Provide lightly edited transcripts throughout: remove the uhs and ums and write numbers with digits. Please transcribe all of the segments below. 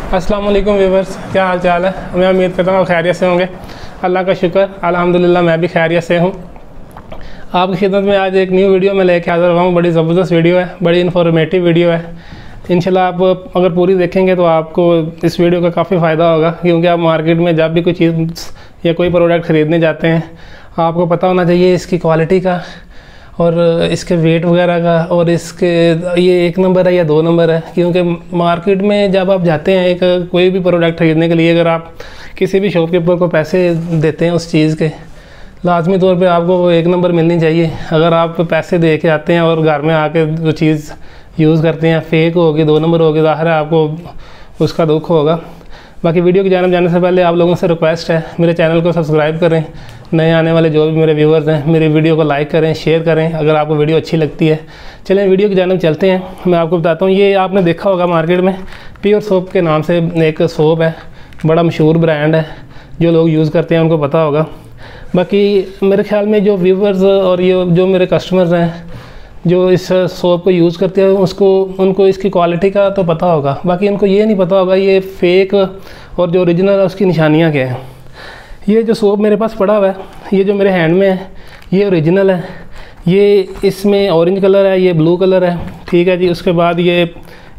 अस्सलाम वालेकुम व्यूअर्स, क्या हाल चाल है। मैं उम्मीद करता हूँ खैरियत से होंगे। अल्लाह का शुक्र, अल्हम्दुलिल्लाह मैं भी खैरियत से हूँ। आपकी खिदमत में आज एक न्यू वीडियो में लेके हाज़िर हुआ हूँ। बड़ी ज़बरदस्त वीडियो है, बड़ी इन्फॉर्मेटिव वीडियो है। इंशाल्लाह आप अगर पूरी देखेंगे तो आपको इस वीडियो का काफ़ी फ़ायदा होगा, क्योंकि आप मार्केट में जब भी कोई चीज़ या कोई प्रोडक्ट ख़रीदने जाते हैं आपको पता होना चाहिए इसकी क्वालिटी का और इसके वेट वगैरह का, और इसके ये 1 नंबर है या 2 नंबर है। क्योंकि मार्केट में जब आप जाते हैं एक कोई भी प्रोडक्ट ख़रीदने के लिए, अगर आप किसी भी शॉपकीपर को पैसे देते हैं उस चीज़ के, लाजमी तौर पे आपको वो 1 नंबर मिलनी चाहिए। अगर आप पैसे दे के आते हैं और घर में आके वो चीज़ यूज़ करते हैं, फेक होगी, 2 नंबर होगी, ज़ाहिर है आपको उसका दुख होगा। बाकी वीडियो की जानब जाने से पहले आप लोगों से रिक्वेस्ट है, मेरे चैनल को सब्सक्राइब करें। नए आने वाले जो भी मेरे व्यूअर्स हैं मेरी वीडियो को लाइक करें, शेयर करें अगर आपको वीडियो अच्छी लगती है। चलें वीडियो की जानब चलते हैं। मैं आपको बताता हूँ, ये आपने देखा होगा मार्केट में प्योर सोप के नाम से एक सोप है, बड़ा मशहूर ब्रांड है, जो लोग यूज़ करते हैं उनको पता होगा। बाकी मेरे ख्याल में जो व्यूअर्स और ये जो मेरे कस्टमर्स हैं जो इस सोप को यूज़ करते हैं उनको इसकी क्वालिटी का तो पता होगा, बाकी उनको ये नहीं पता होगा ये फ़ेक और जो ओरिजिनल है उसकी निशानियाँ क्या हैं। ये जो सोप मेरे पास पड़ा हुआ है, ये जो मेरे हैंड में है, ये ओरिजिनल है। ये इसमें ऑरेंज कलर है, ये ब्लू कलर है, ठीक है जी। उसके बाद ये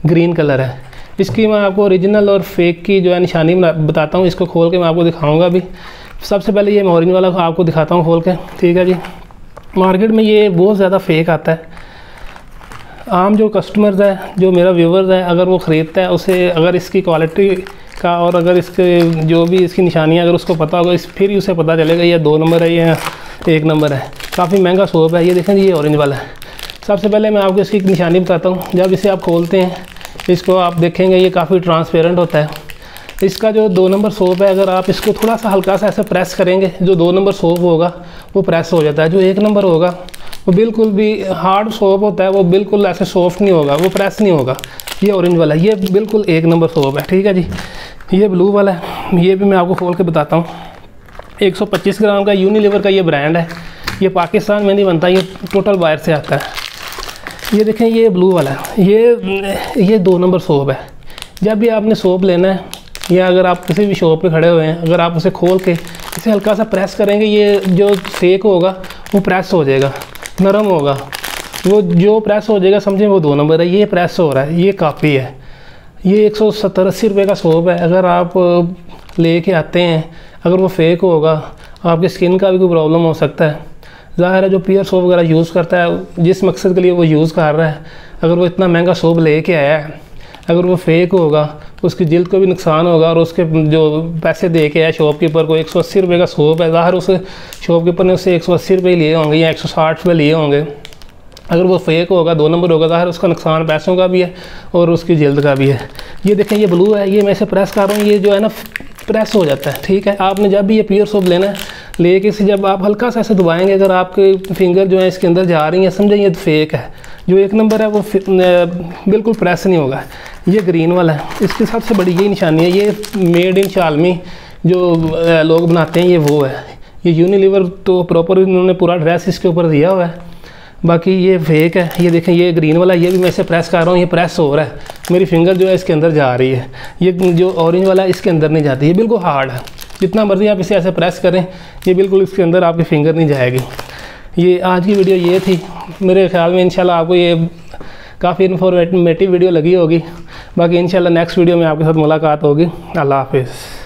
ग्रीन कलर है। इसकी मैं आपको ओरिजिनल और फेक की जो है निशानी बताता हूँ। इसको खोल के मैं आपको दिखाऊँगा भी। सबसे पहले ये मैं ऑरेंज वाला आपको दिखाता हूँ खोल के, ठीक है जी। मार्केट में ये बहुत ज़्यादा फेक आता है। आम जो कस्टमर्स है, जो मेरा व्यूवर्स है, अगर वो ख़रीदता है उसे अगर इसकी क्वालिटी का और अगर इसके जो भी इसकी निशानियाँ अगर उसको पता होगा फिर ही उसे पता चलेगा ये 2 नंबर है या 1 नंबर है। काफ़ी महंगा सोप है। ये देखें ये ऑरेंज वाला है। सबसे पहले मैं आपको इसकी निशानी बताता हूँ। जब इसे आप खोलते हैं इसको आप देखेंगे ये काफ़ी ट्रांसपेरेंट होता है। इसका जो 2 नंबर सोप है, अगर आप इसको थोड़ा सा हल्का सा ऐसे प्रेस करेंगे, जो 2 नंबर सोप होगा वो प्रेस हो जाता है। जो 1 नंबर होगा वो बिल्कुल भी हार्ड सोप होता है, वो बिल्कुल ऐसे सॉफ्ट नहीं होगा, वो प्रेस नहीं होगा। ये ऑरेंज वाला है, ये बिल्कुल 1 नंबर सोप है, ठीक है जी। ये ब्लू वाला है, ये भी मैं आपको खोल के बताता हूँ। 125 ग्राम का यूनिलीवर का ये ब्रांड है। ये पाकिस्तान में नहीं बनता, ये टोटल बाहर से आता है। ये देखें ये ब्लू वाला है, ये 2 नंबर सोप है। जब भी आपने सोप लेना है या अगर आप किसी भी शॉप पे खड़े हुए हैं, अगर आप उसे खोल के इसे हल्का सा प्रेस करेंगे, ये जो फेक होगा वो प्रेस हो जाएगा, नरम होगा। वो जो प्रेस हो जाएगा समझें वो 2 नंबर है। ये प्रेस हो रहा है, ये काफ़ी है। ये 170-80 रुपये का सोप है। अगर आप ले के आते हैं, अगर वो फेक होगा, आपकी स्किन का भी कोई प्रॉब्लम हो सकता है। ज़ाहिर है जो प्योर सोप वगैरह यूज़ करता है, जिस मकसद के लिए वो यूज़ कर रहा है, अगर वो इतना महंगा सोप ले के आया है, अगर वो फेक होगा उसकी जिल्द को भी नुकसान होगा। और उसके जो पैसे दे के आया शॉपकीपर को, 180 रुपये का सोप है, ज़ाहिर उस शॉपकीपर ने उससे 180 रुपये लिए होंगे या 160 रुपये लिए होंगे। अगर वो फेक होगा, 2 नंबर होगा, ज़ाहिर उसका नुकसान पैसों का भी है और उसकी जिल्द का भी है। ये देखें ये ब्लू है, ये मैं इसे प्रेस कर रहा हूँ, ये जो है ना प्रेस हो जाता है, ठीक है। आपने जब भी ये प्योर सोप लेना है, लेके इसे जब आप हल्का सा ऐसे दबाएंगे, अगर आपके फिंगर जो है इसके अंदर जा रही हैं, समझें ये फेक है। जो 1 नंबर है वो बिल्कुल प्रेस नहीं होगा। ये ग्रीन वाला है, इसकी सबसे बड़ी यही निशानी है। ये मेड इन शालमी जो लोग बनाते हैं, ये वो है। ये यूनिलीवर तो प्रॉपर इन्होंने पूरा ड्रेस इसके ऊपर दिया हुआ है, बाकी ये फेक है। ये देखें ये ग्रीन वाला, ये भी मैं इसे प्रेस कर रहा हूँ, ये प्रेस हो रहा है, मेरी फिंगर जो है इसके अंदर जा रही है। ये जो ऑरेंज वाला है इसके अंदर नहीं जाती, ये बिल्कुल हार्ड है। जितना मर्जी आप इसे ऐसे प्रेस करें, ये बिल्कुल इसके अंदर आपकी फिंगर नहीं जाएगी। ये आज की वीडियो ये थी। मेरे ख्याल में इंशाल्लाह आपको ये काफ़ी इन्फॉर्मेटिव वीडियो लगी होगी। बाकी इंशाल्लाह नेक्स्ट वीडियो में आपके साथ मुलाकात होगी। अल्लाह हाफिज़।